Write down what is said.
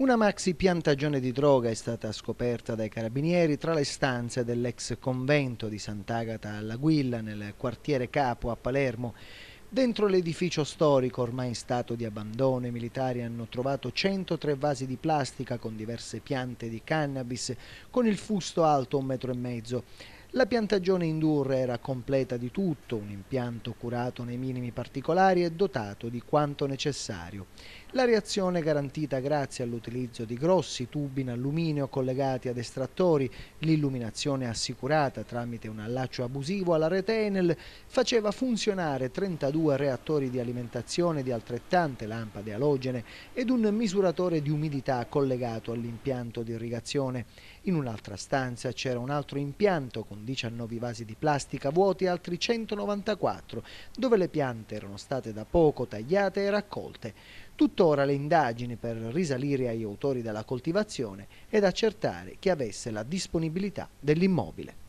Una maxi piantagione di droga è stata scoperta dai carabinieri tra le stanze dell'ex convento di Sant'Agata all'Aguilla, nel quartiere Capo a Palermo. Dentro l'edificio storico, ormai in stato di abbandono, i militari hanno trovato 103 vasi di plastica con diverse piante di cannabis, con il fusto alto 1,5 metri. La piantagione Indurre era completa di tutto, un impianto curato nei minimi particolari e dotato di quanto necessario. La reazione garantita grazie all'utilizzo di grossi tubi in alluminio collegati ad estrattori, l'illuminazione assicurata tramite un allaccio abusivo alla rete Enel faceva funzionare 32 reattori di alimentazione di altrettante lampade alogene ed un misuratore di umidità collegato all'impianto di irrigazione. In un'altra stanza c'era un altro impianto con 19 vasi di plastica vuoti e altri 194, dove le piante erano state da poco tagliate e raccolte. Tuttora le indagini per risalire agli autori della coltivazione ed accertare chi avesse la disponibilità dell'immobile.